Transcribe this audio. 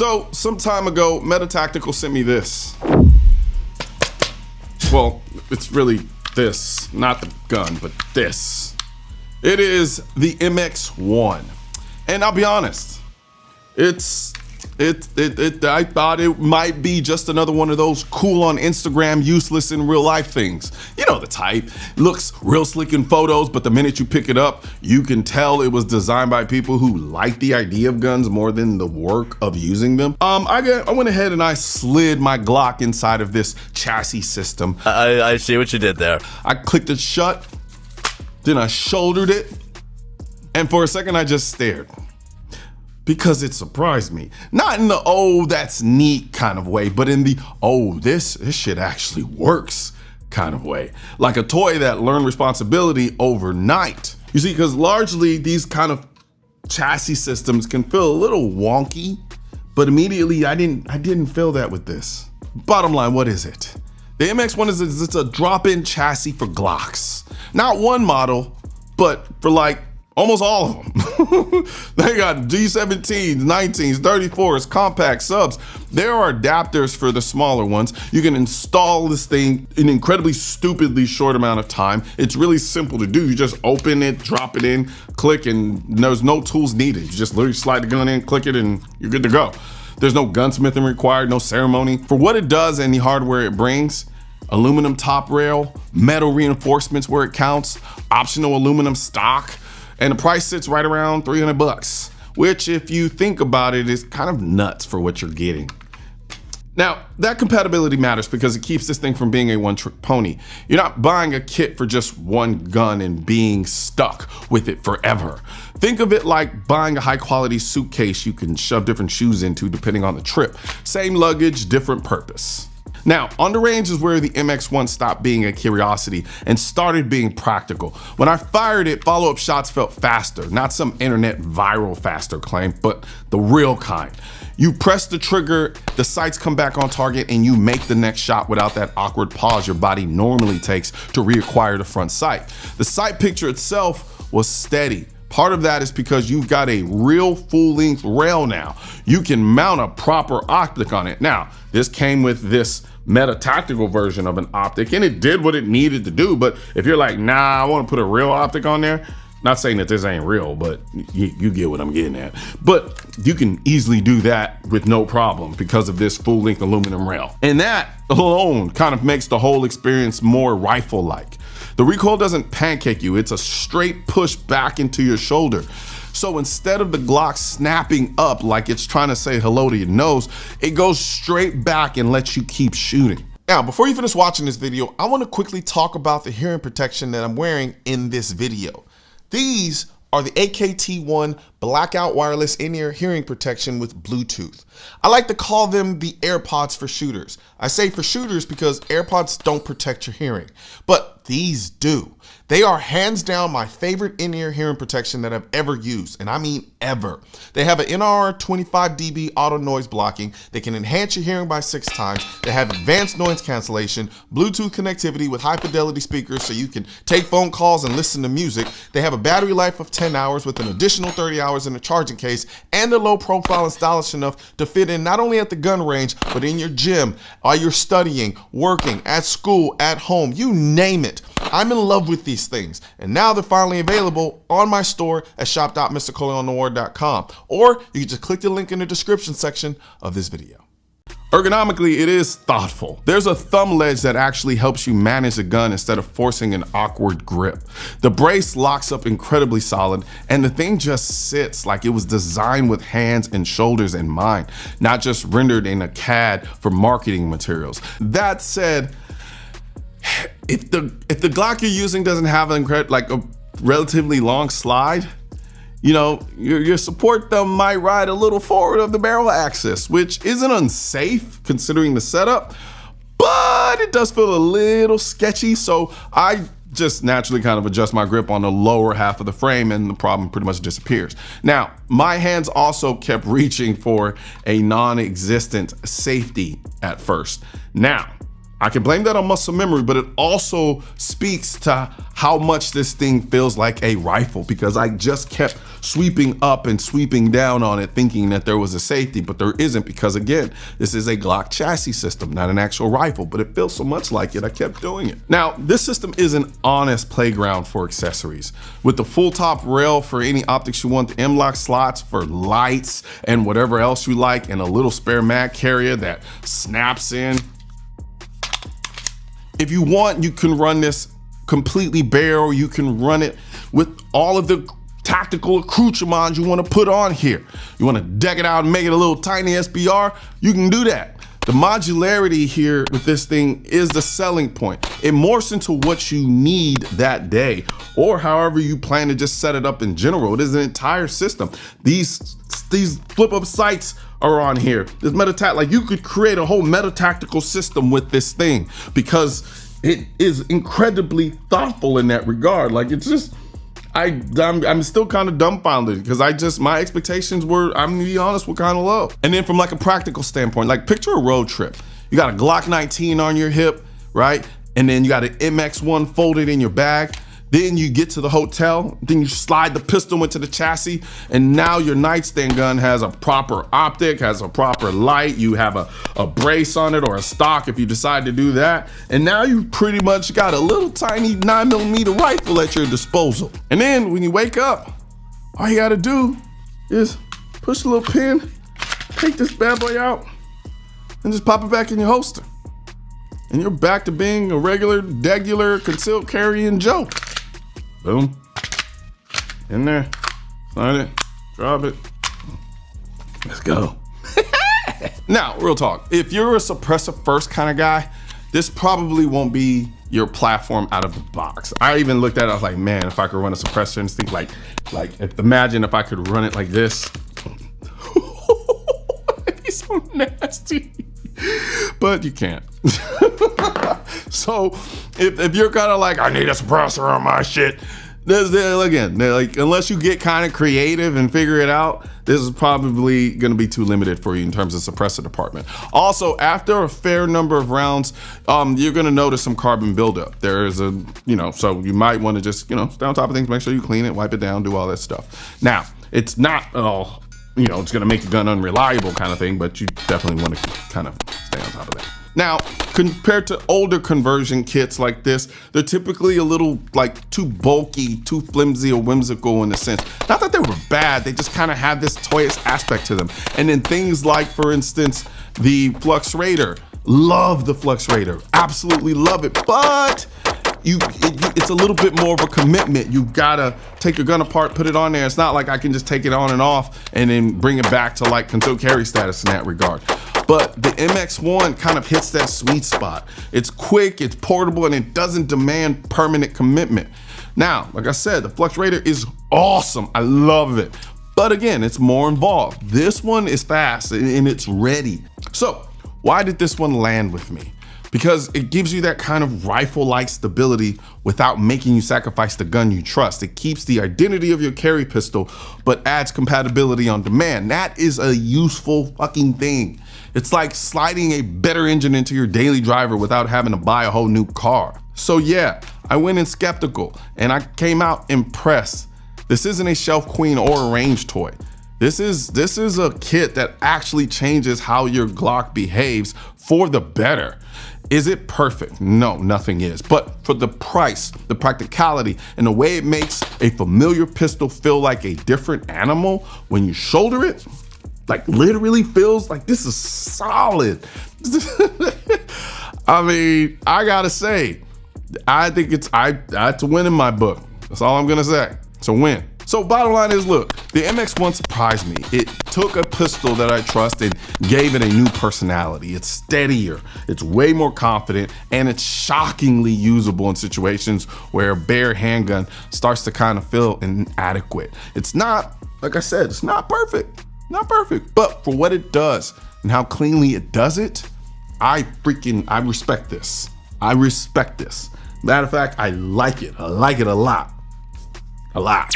So some time ago, Meta Tactical sent me this. Well, it's really this, not the gun, but this. It is the MX-1. And I'll be honest, I thought it might be just another one of those cool on Instagram, useless in real life things. You know the type. Looks real slick in photos, but the minute you pick it up, you can tell it was designed by people who like the idea of guns more than the work of using them. I went ahead and I slid my Glock inside of this chassis system. I see what you did there. I clicked it shut, then I shouldered it, and for a second I just stared. Because it surprised me. Not in the, oh, that's neat kind of way, but in the, oh, this shit actually works kind of way. Like a toy that learned responsibility overnight. You see, because largely these kind of chassis systems can feel a little wonky, but immediately I didn't feel that with this. Bottom line, what is it? The MX-1 it's a drop-in chassis for Glocks. Not one model, but for like almost all of them. They got G17s, 19s, 34s, compact subs. There are adapters for the smaller ones. You can install this thing in an incredibly stupidly short amount of time. It's really simple to do. You just open it, drop it in, click, and there's no tools needed. You just literally slide the gun in, click it, and you're good to go. There's no gunsmithing required, no ceremony. For what it does and the hardware it brings, aluminum top rail, metal reinforcements where it counts, optional aluminum stock, and the price sits right around 300 bucks, which if you think about it is kind of nuts for what you're getting. Now, that compatibility matters because it keeps this thing from being a one-trick pony. You're not buying a kit for just one gun and being stuck with it forever. Think of it like buying a high-quality suitcase you can shove different shoes into depending on the trip. Same luggage, different purpose. Now, on the range is where the MX-1 stopped being a curiosity and started being practical. When I fired it, follow-up shots felt faster, not some internet viral faster claim, but the real kind. You press the trigger, the sights come back on target, and you make the next shot without that awkward pause your body normally takes to reacquire the front sight. The sight picture itself was steady. Part of that is because you've got a real full-length rail now. You can mount a proper optic on it. Now, this came with this Meta Tactical version of an optic, and it did what it needed to do. But if you're like, nah, I want to put a real optic on there, not saying that this ain't real, but you get what I'm getting at. But you can easily do that with no problem because of this full-length aluminum rail. And that alone kind of makes the whole experience more rifle-like. The recoil doesn't pancake you, it's a straight push back into your shoulder. So instead of the Glock snapping up like it's trying to say hello to your nose, it goes straight back and lets you keep shooting. Now, before you finish watching this video, I want to quickly talk about the hearing protection that I'm wearing in this video. These are the AKT1 blackout wireless in-ear hearing protection with Bluetooth. I like to call them the AirPods for shooters. I say for shooters because AirPods don't protect your hearing, but these do. They are hands down my favorite in-ear hearing protection that I've ever used, and I mean ever. They have an NR 25 dB auto noise blocking. They can enhance your hearing by 6 times. They have advanced noise cancellation, Bluetooth connectivity with high fidelity speakers so you can take phone calls and listen to music. They have a battery life of 10 hours with an additional 30 hours in a charging case, and they're low profile and stylish enough to fit in not only at the gun range, but in your gym, while you're studying, working, at school, at home, you name it. I'm in love with these things, and now they're finally available on my store at shop.mrcolionnoir.com, or you can just click the link in the description section of this video. Ergonomically, it is thoughtful. There's a thumb ledge that actually helps you manage the gun instead of forcing an awkward grip. The brace locks up incredibly solid, and the thing just sits like it was designed with hands and shoulders in mind, not just rendered in a CAD for marketing materials. That said, if the Glock you're using doesn't have a relatively long slide, you know, your support thumb might ride a little forward of the barrel axis, which isn't unsafe considering the setup, but it does feel a little sketchy. So I just naturally kind of adjust my grip on the lower half of the frame and the problem pretty much disappears. Now, my hands also kept reaching for a non-existent safety at first. Now, I can blame that on muscle memory, but it also speaks to how much this thing feels like a rifle, because I just kept sweeping up and sweeping down on it thinking that there was a safety, but there isn't, because again, this is a Glock chassis system, not an actual rifle, but it feels so much like it, I kept doing it. Now, this system is an honest playground for accessories. With the full top rail for any optics you want, the M-LOK slots for lights and whatever else you like, and a little spare mag carrier that snaps in. If you want, you can run this completely bare, or you can run it with all of the tactical accoutrements you want to put on here. You want to deck it out and make it a little tiny SBR, you can do that. The modularity here with this thing is the selling point. It morphs into what you need that day, or however you plan to just set it up in general. It is an entire system. These flip up sights are on here. This like you could create a whole meta tactical system with this thing, because it is incredibly thoughtful in that regard. Like, it's just, I'm still kind of dumbfounded, because my expectations were, I'm gonna be honest, were kind of low. And then from like a practical standpoint, like picture a road trip. You got a Glock 19 on your hip, right? And then you got an MX-1 folded in your bag. Then you get to the hotel, then you slide the pistol into the chassis, and now your nightstand gun has a proper optic, has a proper light, you have a brace on it, or a stock if you decide to do that. And now you pretty much got a little tiny 9mm rifle at your disposal. And then when you wake up, all you gotta do is push a little pin, take this bad boy out, and just pop it back in your holster. And you're back to being a degular, concealed carrying Joe. Boom, in there, slide it, drop it, let's go. Now, real talk, if you're a suppressive first kind of guy, this probably won't be your platform out of the box. I even looked at it, I was like, man, if I could run a suppressor instinct, like imagine if I could run it like this. It'd be so nasty, but you can't. So if you're kind of like, I need a suppressor on my shit, unless you get kind of creative and figure it out, this is probably going to be too limited for you in terms of suppressor department. Also, after a fair number of rounds, you're going to notice some carbon buildup. There is so you might want to just, stay on top of things, make sure you clean it, wipe it down, do all that stuff. Now, it's not, it's going to make the gun unreliable kind of thing, but you definitely want to kind of stay on top of that. Now, compared to older conversion kits like this, they're typically a little like too bulky, too flimsy or whimsical in a sense. Not that they were bad, they just kind of have this toyish aspect to them. And then things like, for instance, the Flux Raider. Love the Flux Raider, absolutely love it, but it's a little bit more of a commitment. You gotta take your gun apart, put it on there. It's not like I can just take it on and off and then bring it back to like concealed carry status in that regard. But the MX-1 kind of hits that sweet spot. It's quick, it's portable, and it doesn't demand permanent commitment. Now, like I said, the Flux Raider is awesome. I love it. But again, it's more involved. This one is fast and it's ready. So why did this one land with me? Because it gives you that kind of rifle-like stability without making you sacrifice the gun you trust. It keeps the identity of your carry pistol, but adds compatibility on demand. That is a useful fucking thing. It's like sliding a better engine into your daily driver without having to buy a whole new car. So yeah, I went in skeptical and I came out impressed. This isn't a shelf queen or a range toy. This is a kit that actually changes how your Glock behaves for the better. Is it perfect? No, nothing is. But for the price, the practicality, and the way it makes a familiar pistol feel like a different animal when you shoulder it, like literally feels like this is solid. I mean, I gotta say, I think it's a win in my book. That's all I'm gonna say. It's a win. So bottom line is, look, the MX-1 surprised me. It took a pistol that I trust and gave it a new personality. It's steadier, it's way more confident, and it's shockingly usable in situations where a bare handgun starts to kind of feel inadequate. It's not, like I said, it's not perfect, but for what it does and how cleanly it does it, I respect this. I respect this. Matter of fact, I like it. I like it a lot. A lot.